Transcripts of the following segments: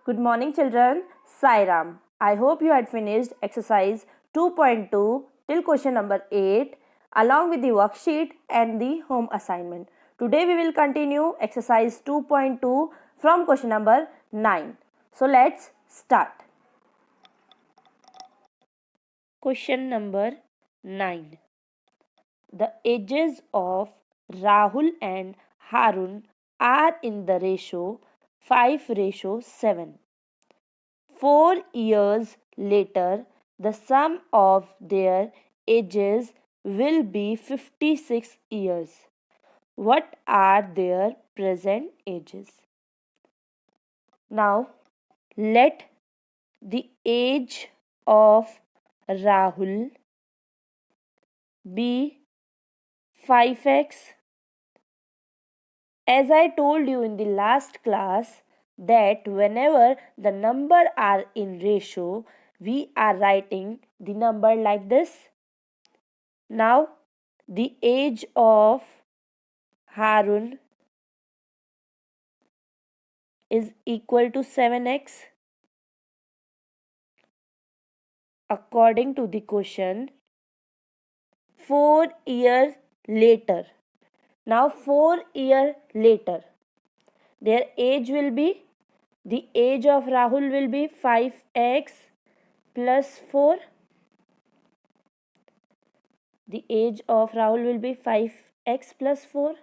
Good morning, children. Sairam. I hope you had finished exercise 2.2 till question number 8 along with the worksheet and the home assignment. Today we will continue exercise 2.2 from question number 9. So let's start. Question number 9. The ages of Rahul and Harun are in the ratio 5:7. 4 years later, the sum of their ages will be 56 years. What are their present ages? Now, let the age of Rahul be 5x. As I told you in the last class, that whenever the number are in ratio, we are writing the number like this. Now, the age of Harun is equal to 7x. According to the question, 4 years later. Now, 4 years later, their age will be, the age of Rahul will be 5x plus 4. The age of Rahul will be 5x plus 4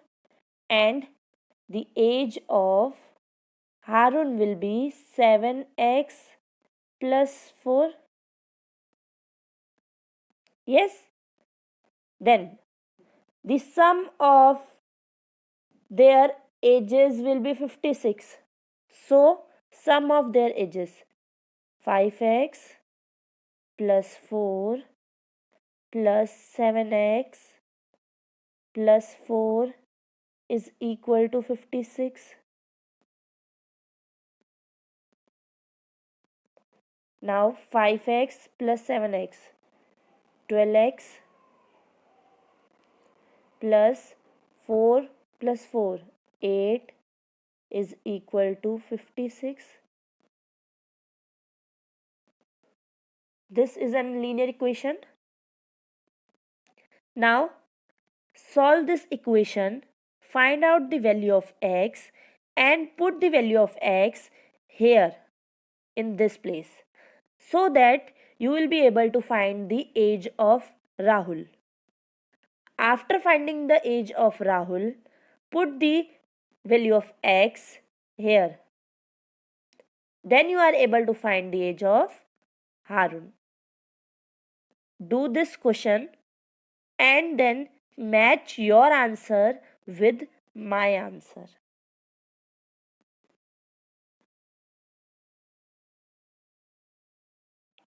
and the age of Harun will be 7x plus 4. Yes? Then the sum of their ages will be 56. So, sum of their ages 5x plus 4 plus 7x plus 4 is equal to 56. Now 5x plus 7x, 12x plus 4 plus 4, 8 is equal to 56. This is a linear equation. Now solve this equation, find out the value of x and put the value of x here in this place so that you will be able to find the age of Rahul. After finding the age of Rahul, put the value of x here. Then you are able to find the age of Harun. Do this question and then match your answer with my answer.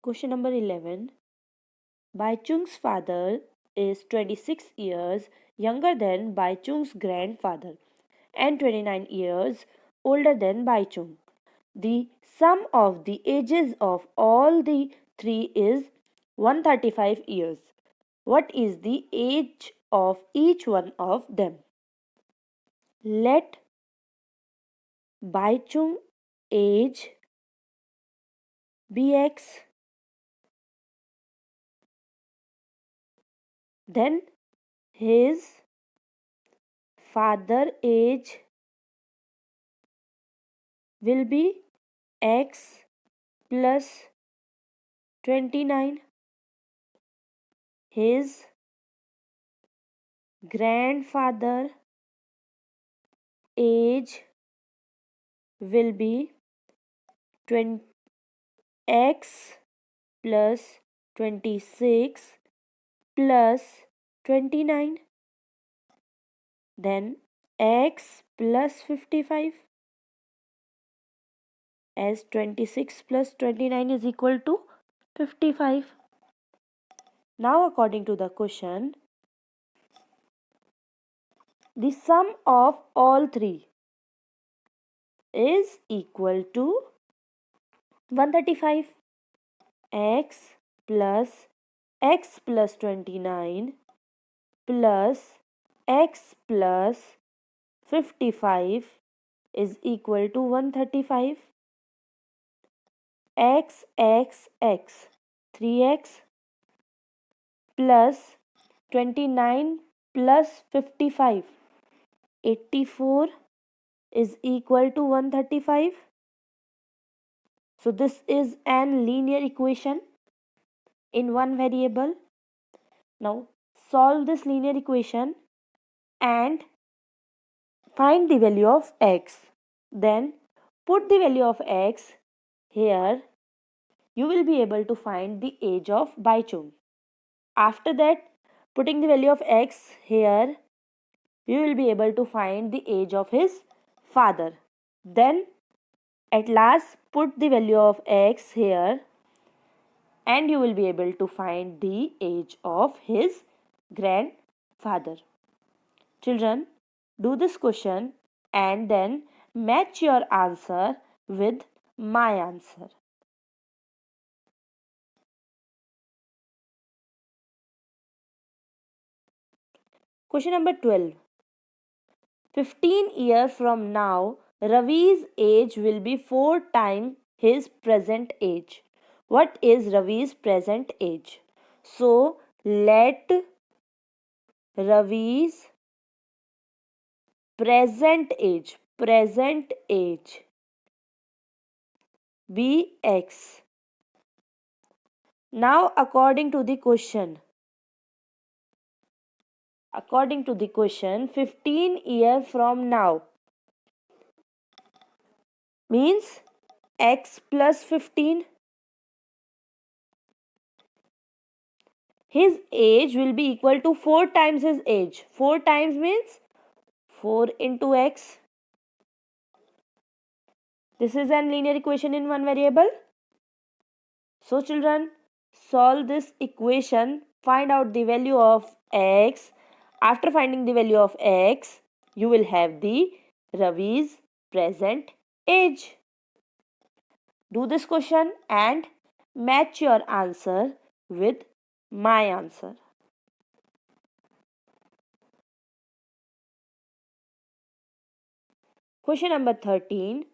Question number 11. Baichung's father is 26 years younger than Baichung's grandfather and 29 years older than Baichung. The sum of the ages of all the three is 135 years. What is the age of each one of them? Let Baichung age be x. Then his father age will be x plus 29. His grandfather age will be 20 x plus 26 plus 29. Then x plus 55, as 26 plus 29 is equal to 55. Now according to the question, the sum of all three is equal to 135. X plus 29 plus x plus 55 is equal to 135. x x x 3x plus 29 plus 55 84 is equal to 135. So this is an linear equation in one variable. Now solve this linear equation and find the value of x. Then put the value of x here. You will be able to find the age of Baichung. After that, putting the value of x here, you will be able to find the age of his father. Then at last put the value of x here and you will be able to find the age of his grandfather. Children, do this question and then match your answer with my answer. Question number 12. 15 years from now, Ravi's age will be 4 times his present age. What is Ravi's present age? So, let Ravi's present age be x. Now, according to the question, 15 years from now means x plus 15. His age will be equal to 4 times his age. 4 times means 4 into x. This is an linear equation in one variable. So children, solve this equation, find out the value of x. After finding the value of x, you will have the Ravi's present age. Do this question and match your answer with my answer. Question number 13.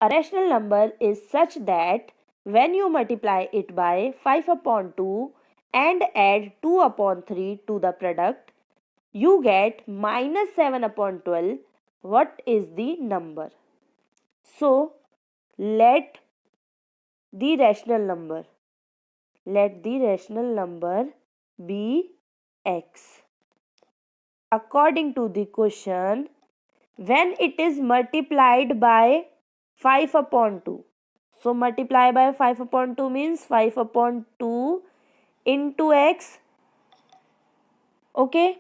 A rational number is such that when you multiply it by 5 upon 2 and add 2 upon 3 to the product, you get minus 7 upon 12. What is the number? So, let the rational number be x. According to the question, when it is multiplied by 5 upon 2. So multiply by 5 upon 2 means 5 upon 2 into x. Okay.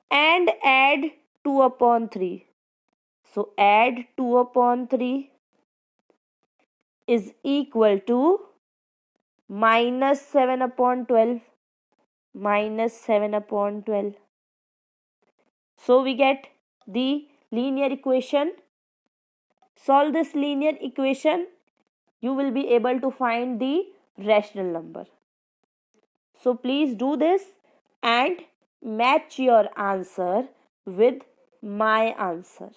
And add 2 upon 3. So add 2 upon 3 is equal to minus 7 upon 12. Minus 7 upon 12. So we get the linear equation. Solve this linear equation. You will be able to find the rational number. So please do this and match your answer with my answer.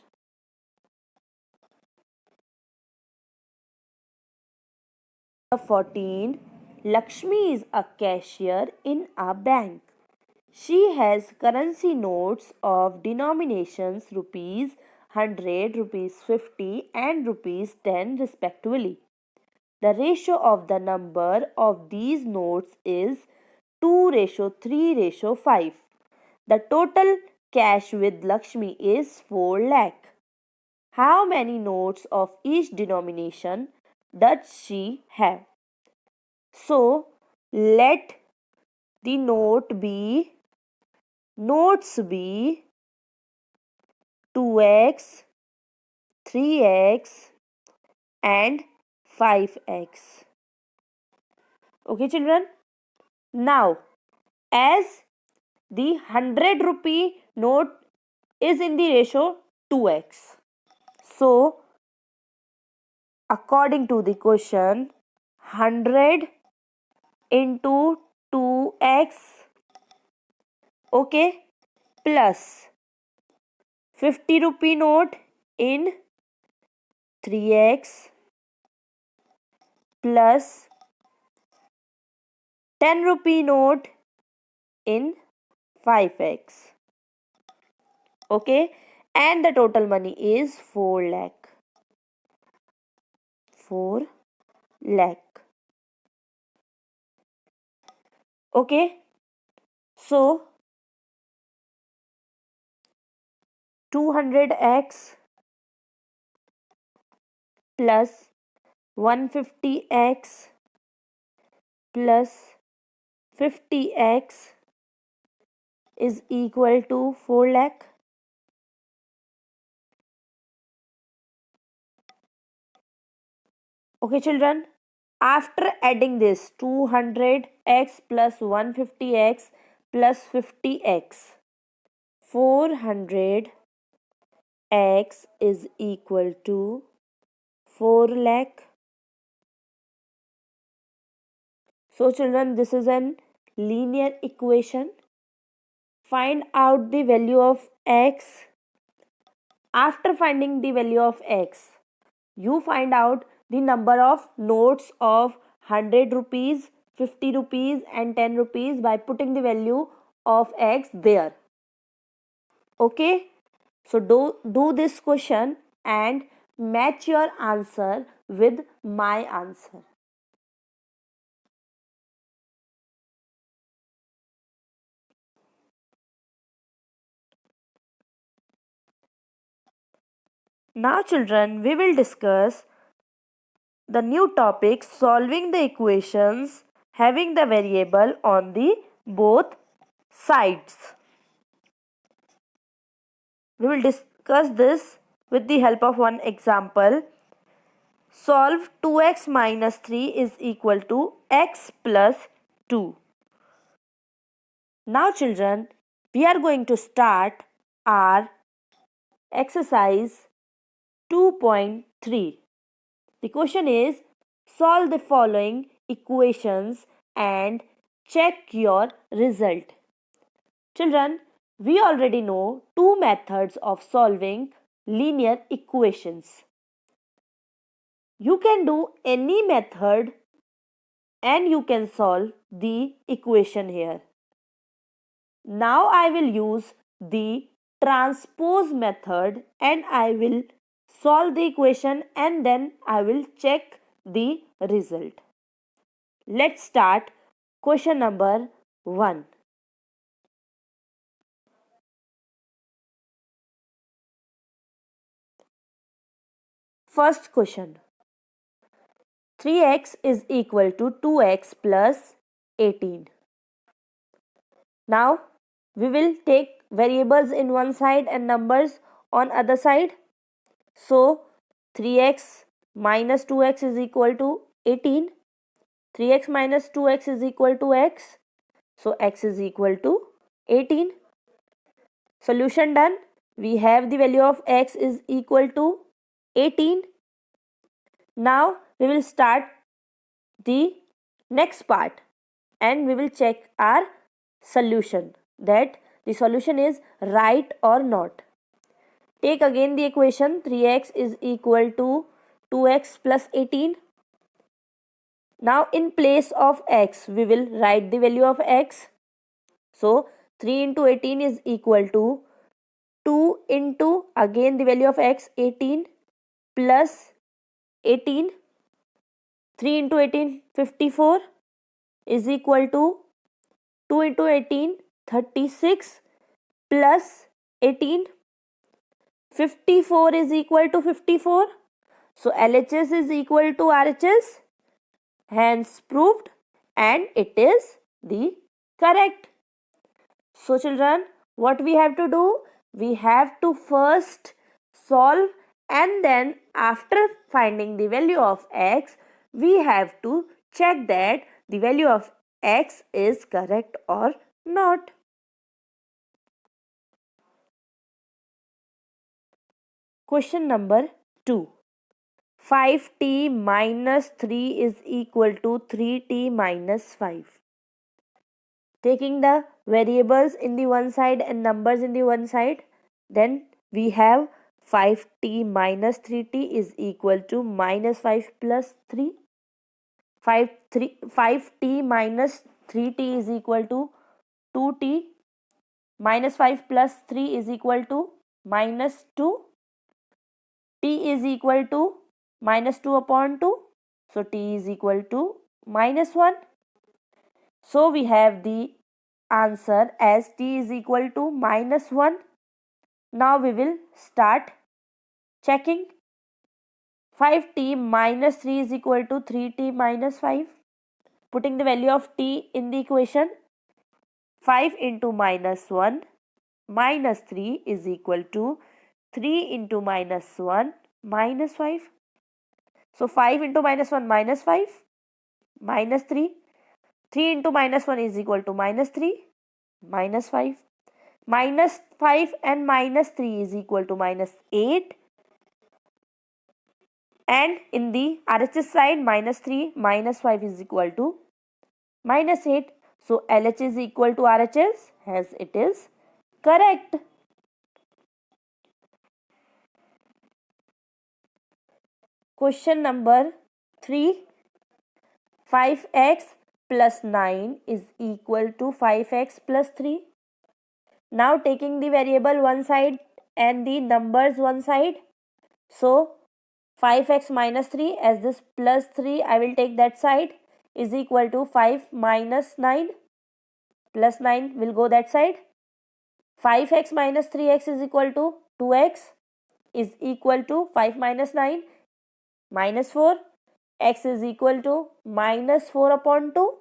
Number 14. Lakshmi is a cashier in a bank. She has currency notes of denominations rupees 100, rupees 50 and rupees 10 respectively. The ratio of the number of these notes is 2:3:5. The total cash with Lakshmi is 4 lakh. How many notes of each denomination does she have? So, let the notes be 2x, 3x and 5x. Okay children? Now, as the 100 rupee note is in the ratio 2x. So, according to the question, 100 into 2x, okay, plus 50 rupee note in 3x plus 10 rupee note in 5x. Okay, and the total money is 4 lakh. 4 lakh. Okay, so 200x plus 150x plus 50x is equal to 4 lakh. Okay, children, after adding this 200x plus 150x plus 50x, 400x is equal to 4 lakh. So children, this is an linear equation. Find out the value of x. After finding the value of x, you find out the number of notes of 100 rupees, 50 rupees and 10 rupees by putting the value of x there. Okay, so do this question and match your answer with my answer. Now children, we will discuss the new topic, solving the equations having the variable on the both sides. We will discuss this with the help of one example. Solve 2x minus 3 is equal to x plus 2. Now children, we are going to start our exercise 2.3. The question is, solve the following equations and check your result. Children, we already know two methods of solving linear equations. You can do any method and you can solve the equation here. Now I will use the transpose method and I will solve the equation and then I will check the result. Let's start question number 1. First question. 3x is equal to 2x plus 18. Now we will take variables in one side and numbers on other side. So 3x minus 2x is equal to 18. 3x minus 2x is equal to x. So x is equal to 18. Solution done. We have the value of x is equal to 18. Now we will start the next part and we will check our solution, that the solution is right or not. Take again the equation 3x is equal to 2x plus 18. Now in place of x we will write the value of x. So 3 into 18 is equal to 2 into again the value of x 18 plus 18. 3 into 18 54 is equal to 2 into 18 36 plus 18. 54 is equal to 54. So LHS is equal to RHS. Hence proved, and it is the correct. So children, what we have to do? We have to first solve and then after finding the value of x, we have to check that the value of x is correct or not. Question number 2. 5t minus 3 is equal to 3t minus 5. Taking the variables in the one side and numbers in the one side, then we have 5t minus 3t is equal to minus 5 plus 3. 5t minus 3t is equal to 2t, minus 5 plus 3 is equal to minus 2, t is equal to minus 2 upon 2, so t is equal to minus 1. So we have the answer as t is equal to minus 1. Now we will start checking. 5t minus 3 is equal to 3t minus 5. Putting the value of t in the equation, 5 into minus 1 minus 3 is equal to 3 into minus 1 minus 5. So 5 into minus 1 minus 5 minus 3. 3 into minus 1 is equal to minus 3 minus 5. Minus 5 and minus 3 is equal to minus 8. And in the RHS side, minus 3 minus 5 is equal to minus 8. So LH is equal to RHS, as it is correct. Question number 3. 5x plus 9 is equal to 5x plus 3. Now taking the variable one side and the numbers one side. So 5x minus 3, as this plus 3 I will take that side, is equal to 5 minus 9. Plus 9 will go that side. 5x minus 3x is equal to 2x is equal to 5 minus 9 minus 4. X is equal to minus 4 upon 2.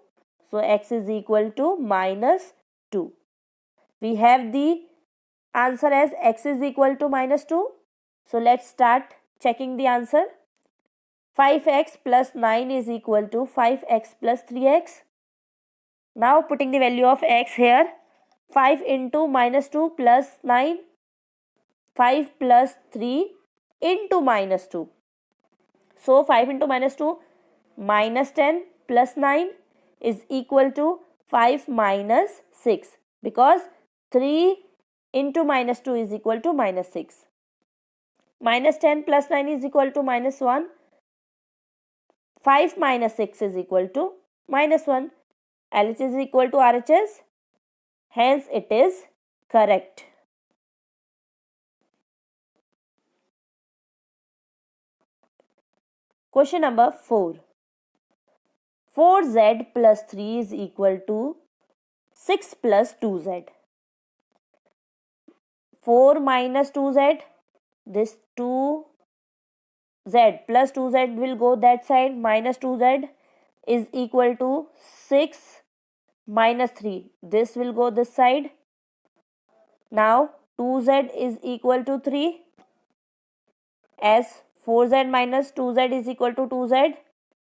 So x is equal to minus 2. We have the answer as x is equal to minus 2. So let's start checking the answer. 5x plus 9 is equal to 5x plus 3x. Now putting the value of x here. 5 into minus 2 plus 9. 5 plus 3 into minus 2. So 5 into minus 2 minus 10 plus 9 is equal to 5 minus 6, because 3 into minus 2 is equal to minus 6. Minus 10 plus 9 is equal to minus 1. 5 minus 6 is equal to minus 1. LH is equal to RHS. Hence it is correct. Question number 4. 4z plus 3 is equal to 6 plus 2z. 4 minus 2z, this 2z plus 2z will go that side, minus 2z is equal to 6 minus 3. This will go this side. Now 2z is equal to 3, as 4z minus 2z is equal to 2z.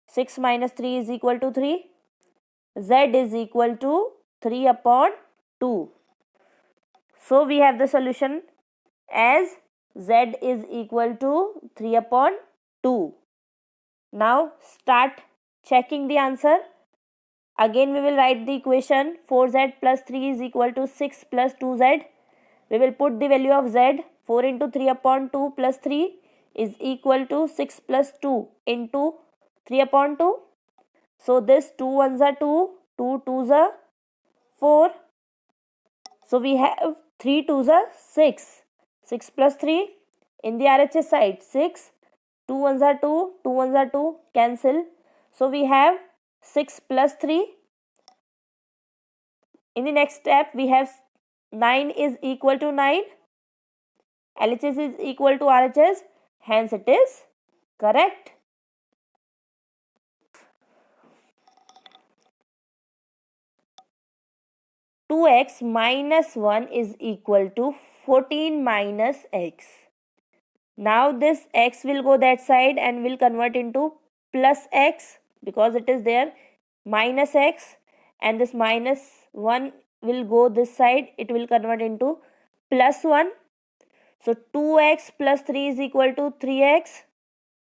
6 minus 3 is equal to 3. Z is equal to 3 upon 2. So we have the solution as z is equal to 3 upon 2. Now start checking the answer. Again we will write the equation. 4z plus 3 is equal to 6 plus 2z. We will put the value of z. 4 into 3 upon 2 plus 3 is equal to 6 plus 2 into 3 upon 2. So this 2 ones are 2, 2 twos are 4. So we have 3 twos are 6. 6 plus 3 in the RHS side, 6. 2 ones are 2, 2 ones are 2, cancel. So we have 6 plus 3. In the next step, we have 9 is equal to 9. LHS is equal to RHS. Hence it is correct. Two x minus 1 is equal to 14 minus x. Now this x will go that side and will convert into plus x, because it is there, minus x, and this minus 1 will go this side, it will convert into plus 1. So 2x plus 3 is equal to 3x.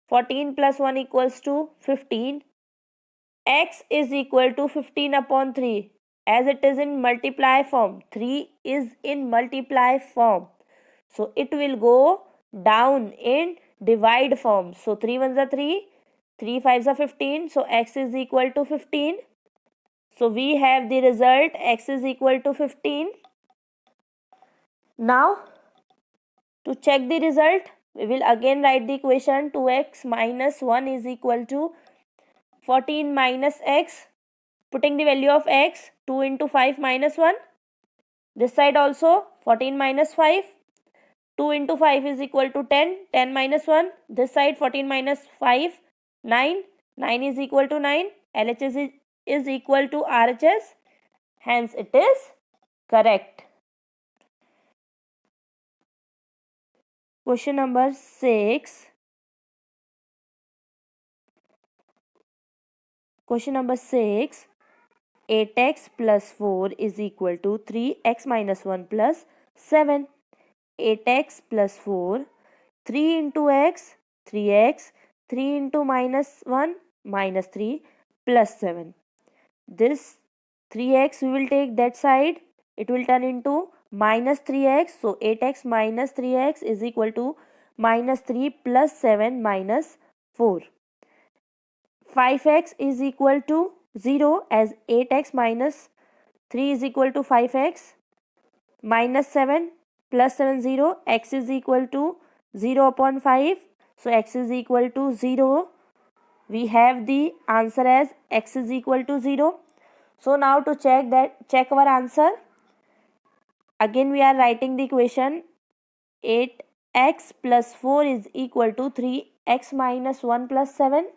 14 plus 1 equals to 15. X is equal to 15 upon 3, as it is in multiply form. 3 is in multiply form, so it will go down in divide form. So 3 ones are 3, 3 5s are 15. So x is equal to 15. So we have the result x is equal to 15. Now to check the result, we will again write the equation 2x minus 1 is equal to 14 minus x. Putting the value of x, 2 into 5 minus 1. This side also 14 minus 5. 2 into 5 is equal to 10. 10 minus 1. This side 14 minus 5. 9. 9 is equal to 9. LHS is equal to RHS. Hence it is correct. Question number 6. Question number 6. 8x plus 4 is equal to 3x minus 1 plus 7. 8x plus 4. 3 into x, 3x. 3 into minus 1, minus 3 plus 7. This 3x we will take that side. It will turn into minus 3x. So 8x minus 3x is equal to minus 3 plus 7 minus 4. 5x is equal to 0 as 8x minus 3 is equal to 5x. Minus 7 plus 7 0. X is equal to 0 upon 5. So x is equal to 0. We have the answer as x is equal to 0. So now to check our answer. Again we are writing the equation 8x plus 4 is equal to 3x minus 1 plus 7.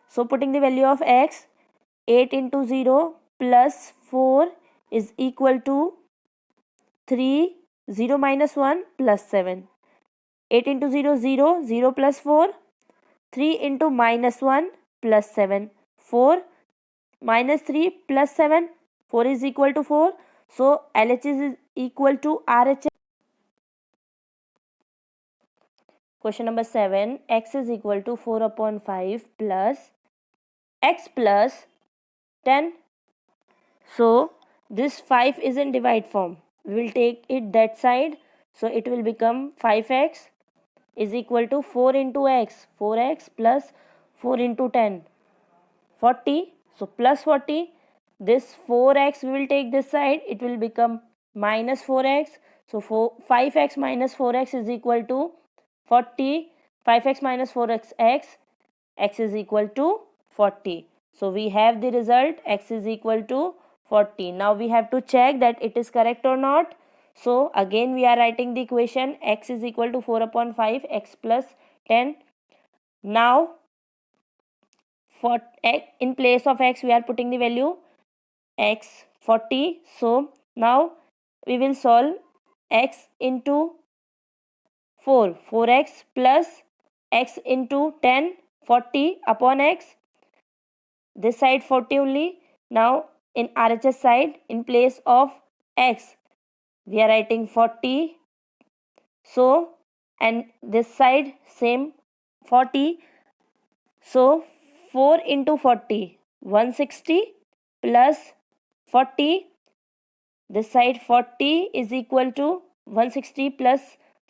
So putting the value of x, 8 into 0 plus 4 is equal to 3, 0 minus 1 plus 7. 8 into 0, 0, 0 plus 4. 3 into minus 1 plus 7. 4 minus 3 plus 7. 4 is equal to 4. So LHS is equal to RHS. Question number 7. X is equal to 4 upon 5 plus x plus 10. So this 5 is in divide form. We will take it that side. So it will become 5x is equal to 4 into x. 4x plus 4 into 10. 40. So plus 40. This 4x we will take this side. It will become minus 4x. So 5x minus 4x is equal to 40. 5x minus 4x x is equal to 40. So we have the result x is equal to 40. Now we have to check that it is correct or not. So again we are writing the equation x is equal to 4 upon 5 x plus 10. Now for in place of x we are putting the value x 40. So now we will solve x into 4. 4x plus x into 10. 40 upon x. This side 40 only. Now in RHS side, in place of x we are writing 40. So and this side same 40. So 4 into 40 160 plus 40. This side 40 is equal to 160 plus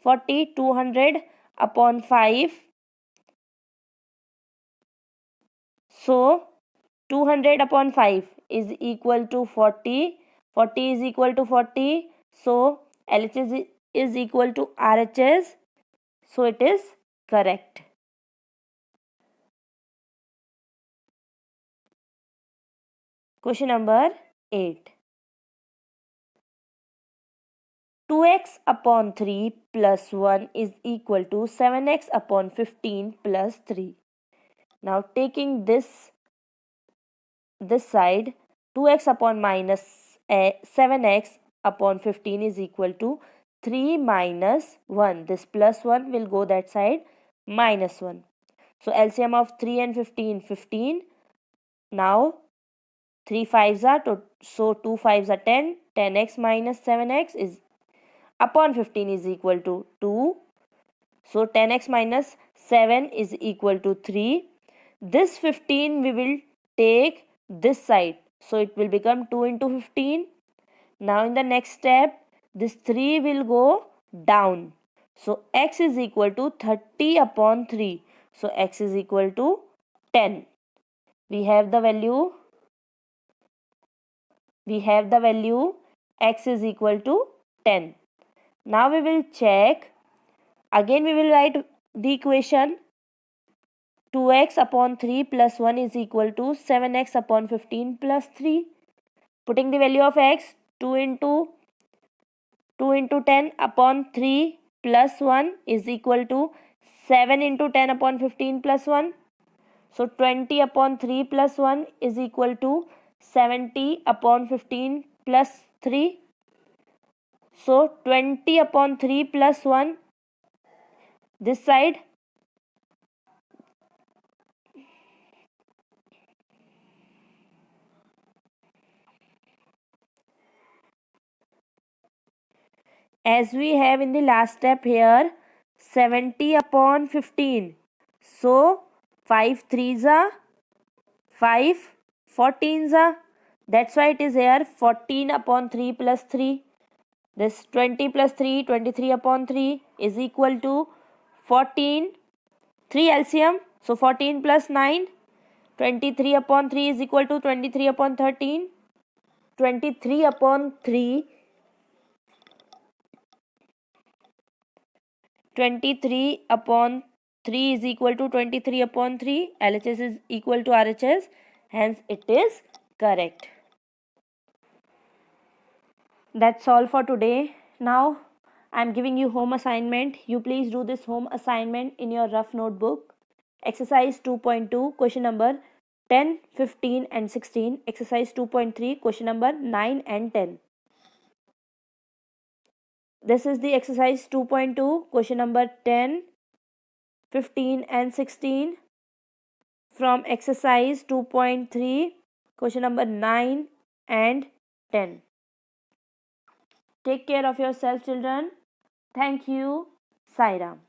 40 200 upon 5. So 200 upon 5 is equal to 40. 40 is equal to 40. So LHS is equal to RHS. So it is correct. Question number 8. 2x upon 3 plus 1 is equal to 7x upon 15 plus 3. Now taking this side, 2x upon minus 7x upon 15 is equal to 3 minus 1. This plus 1 will go that side, minus 1. So LCM of 3 and 15, 15. Now 3 5s are, so 2 5s are 10. 10x minus 7x is upon 15 is equal to 2. So 10x minus 7 is equal to 3. This 15 we will take this side. So it will become 2 into 15. Now in the next step, this 3 will go down. So x is equal to 30 upon 3. So x is equal to 10. We have the value x is equal to 10. Now we will check. Again we will write the equation 2x upon 3 plus 1 is equal to 7x upon 15 plus 3. Putting the value of x, 2 into 10 upon 3 plus 1 is equal to 7 into 10 upon 15 plus 1. So 20 upon 3 plus 1 is equal to 70 upon 15 plus 3. So 20 upon 3 plus 1 this side. As we have in the last step here, 70 upon 15. So 5 3s are 5, 14s are. That's why it is here 14 upon 3 plus 3. This 20 plus 3, 23 upon 3 is equal to 14. 3 LCM. So 14 plus 9. 23 upon 3 is equal to 23 upon 13. 23 upon 3. 23 upon 3 is equal to 23 upon 3. LHS is equal to RHS. Hence it is correct. That's all for today. Now I'm giving you home assignment. You please do this home assignment in your rough notebook. Exercise 2.2 question number 10, 15 and 16. Exercise 2.3 question number 9 and 10. This is the exercise 2.2 question number 10, 15 and 16 from exercise 2.3 question number 9 and 10. Take care of yourself, children. Thank you. Sai Ram.